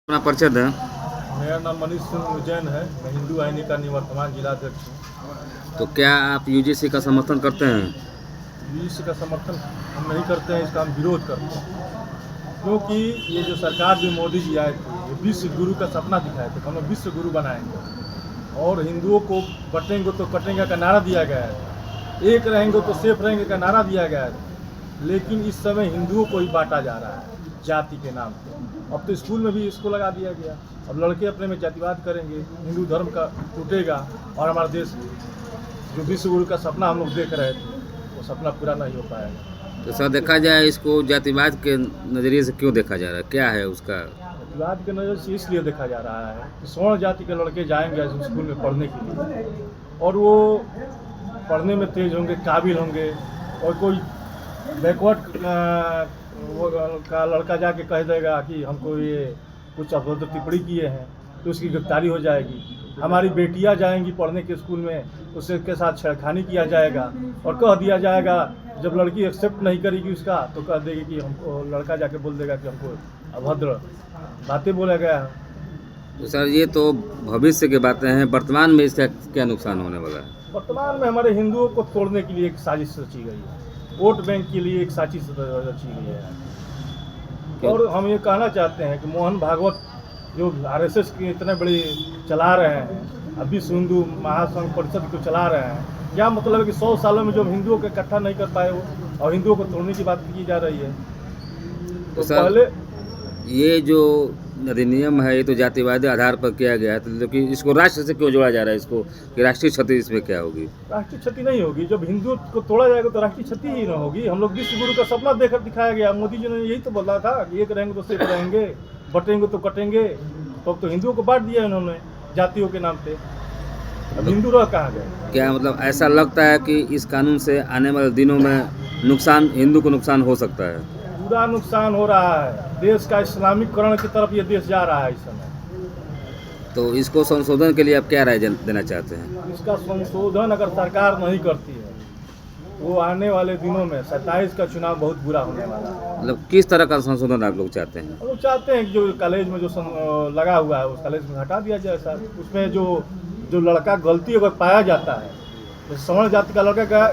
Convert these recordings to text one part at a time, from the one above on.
अपना परिचय दें। मेरा नाम मनीष सिंह जैन है। मैं हिंदू वाहिनी का निवर्तमान जिलाध्यक्ष हूँ। तो क्या आप यूजीसी का समर्थन करते हैं? यूजीसी का समर्थन हम नहीं करते हैं, इसका हम विरोध करते हैं। क्योंकि ये जो सरकार जो मोदी जी आए थे, ये विश्व गुरु का सपना दिखाए थे, हम लोग विश्व गुरु बनाएंगे और हिंदुओं को बटेंगे तो कटेंगे का नारा दिया गया है, एक रहेंगे तो सेफ रहेंगे का नारा दिया गया है। लेकिन इस समय हिंदुओं को ही बांटा जा रहा है जाति के नाम पे। अब तो स्कूल में भी इसको लगा दिया गया। अब लड़के अपने में जातिवाद करेंगे, हिंदू धर्म का टूटेगा और हमारा देश जो विश्व गुरु का सपना हम लोग देख रहे थे वो सपना पूरा नहीं हो पाएगा। तो सर देखा जाए इसको जातिवाद के नज़रिए से क्यों देखा जा रहा है, क्या है उसका? जातिवाद के नज़र से इसलिए देखा जा रहा है कि स्वर्ण जाति के लड़के जाएंगे स्कूल में पढ़ने के लिए और वो पढ़ने में तेज होंगे, काबिल होंगे, और कोई बैकवर्ड का लड़का जाके कह देगा कि हमको ये कुछ अभद्र टिप्पणी किए हैं तो उसकी गिरफ्तारी हो जाएगी। हमारी बेटियां जाएंगी पढ़ने के स्कूल में, उसके के साथ छेड़खानी किया जाएगा और कह दिया जाएगा, जब लड़की एक्सेप्ट नहीं करेगी उसका तो कह देगी कि हमको, लड़का जाके बोल देगा कि हमको अभद्र बातें बोला गया है। तो सर ये तो भविष्य की बातें हैं, वर्तमान में इसका क्या नुकसान होने वाला है? वर्तमान में हमारे हिंदुओं को तोड़ने के लिए एक साजिश रची गई है, वोट बैंक के लिए एक साजिश रची गई है। और हम ये कहना चाहते हैं कि मोहन भागवत जो आरएसएस की इतने बड़ी चला रहे हैं, अभी विश्व हिंदू महासंघ परिषद को चला रहे हैं, क्या मतलब है कि 100 सालों में जो हिंदुओं को इकट्ठा नहीं कर पाए वो और हिंदुओं को तोड़ने की बात की जा रही है। तो पहले ये जो अधिनियम है ये तो जातिवादी आधार पर किया गया है, तो लेकिन इसको राष्ट्र से क्यों जोड़ा जा रहा है इसको, कि राष्ट्रीय क्षति इसमें क्या होगी? राष्ट्रीय क्षति नहीं होगी। जब हिंदू को तोड़ा जाएगा तो राष्ट्रीय क्षति ही ना होगी। हम लोग विश्व गुरु का सपना देखकर दिखाया गया। मोदी जी ने यही तो बोला था कि एक रहेंगे तो सेफ रहेंगे, बटेंगे तो कटेंगे। तो अब तो हिंदुओं को बांट दिया इन्होंने जातियों के नाम पे। अब हिंदू रह कहाँ गए? क्या मतलब ऐसा लगता है कि इस कानून से आने वाले दिनों में नुकसान, हिंदू को नुकसान हो सकता है? पूरा नुकसान हो रहा है। देश का इस्लामीकरण की तरफ ये देश जा रहा है इस समय। तो इसको संशोधन के लिए आप क्या राय देना चाहते हैं? इसका संशोधन अगर सरकार नहीं करती है वो आने वाले दिनों में 27 का चुनाव बहुत बुरा होने वाला है। मतलब किस तरह का संशोधन आप लोग चाहते हैं? हम लोग चाहते हैं कि जो कॉलेज में जो लगा हुआ है उस कॉलेज में हटा दिया जाए सर। उसमें जो लड़का गलती अगर पाया जाता है, जैसे सवर्ण जाति का लड़का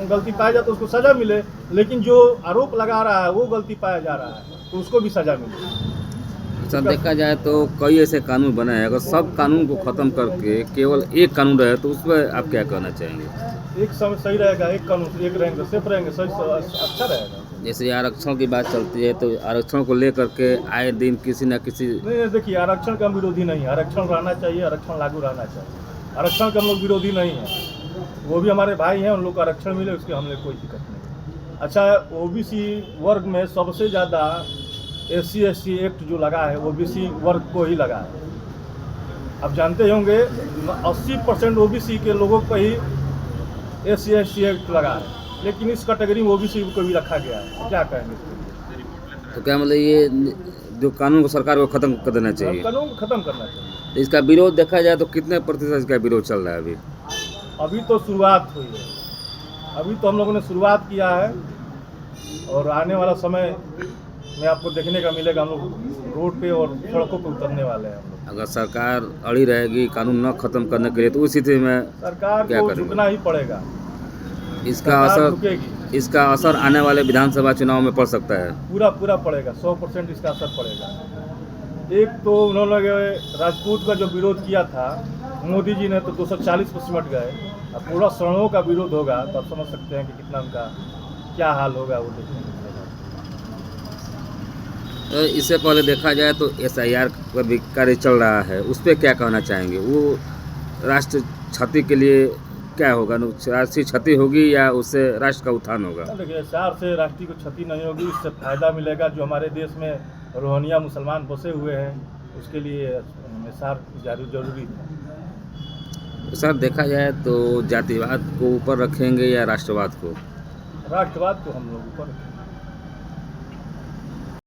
गलती पाया जाता है उसको सज़ा मिले, लेकिन जो आरोप लगा रहा है वो गलती पाया जा रहा है तो उसको भी सज़ा मिले। सर देखा जाए तो कई ऐसे कानून बने हैं, अगर सब कानून को ख़त्म करके केवल एक कानून रहे तो उस पर आप क्या कहना चाहेंगे? एक समय सही रहेगा, एक कानून एक रहेंगे, सेफ रहेंगे, सही अच्छा रहेगा। जैसे आरक्षण की बात चलती है तो आरक्षण को लेकर के आए दिन किसी न किसी नहीं, देखिए आरक्षण का हम विरोधी नहीं है। आरक्षण रहना चाहिए, आरक्षण लागू रहना चाहिए। आरक्षण का हम लोग विरोधी नहीं है। वो भी हमारे भाई हैं, उन लोग को आरक्षण मिले उसके हमने कोई दिक्कत नहीं। अच्छा, ओबीसी वर्ग में सबसे ज़्यादा SC/ST एक्ट जो लगा है ओबीसी वर्ग को ही लगा है। आप जानते होंगे 80% ओबीसी के लोगों पर ही SC/ST एक्ट लगा है, लेकिन इस कैटेगरी में ओबीसी को भी रखा गया है। तो क्या कहेंगे? तो क्या मतलब ये जो कानून को सरकार को ख़त्म कर देना चाहिए? कानून को ख़त्म करना चाहिए। तो इसका विरोध देखा जाए तो कितने प्रतिशत इसका विरोध चल रहा है अभी? अभी तो शुरुआत हुई है। अभी तो हम लोगों ने शुरुआत किया है और आने वाला समय में आपको देखने का मिलेगा। हम लोग रोड पे और सड़कों पे उतरने वाले हैं हम लोग। अगर सरकार अड़ी रहेगी कानून न खत्म करने के लिए तो उस स्थिति में सरकार को झुकना ही पड़ेगा। इसका असर आने वाले विधानसभा चुनाव में पड़ सकता है। पूरा पड़ेगा, 100% इसका असर पड़ेगा। एक तो उन्होंने राजपूत का जो विरोध किया था मोदी जी ने, तो 240 पर सिमट गए। अब पूरा सवर्णों का विरोध होगा तो आप समझ सकते हैं कि कितना उनका क्या हाल होगा, वो देखने को मिलेगा। तो इससे पहले देखा जाए तो SIR पर भी कार्य चल रहा है, उस पर क्या कहना चाहेंगे? वो राष्ट्र क्षति के लिए क्या होगा? राष्ट्रीय क्षति होगी या उससे राष्ट्र का उत्थान होगा? देखिए, SIR से राष्ट्र को क्षति नहीं होगी, इससे फ़ायदा मिलेगा। जो हमारे देश में रोहिंग्या मुसलमान बसे हुए हैं उसके लिए SIR जरूरी है। सर देखा जाए तो जातिवाद को ऊपर रखेंगे या राष्ट्रवाद को? राष्ट्रवाद को हम लोग ऊपर रखेंगे।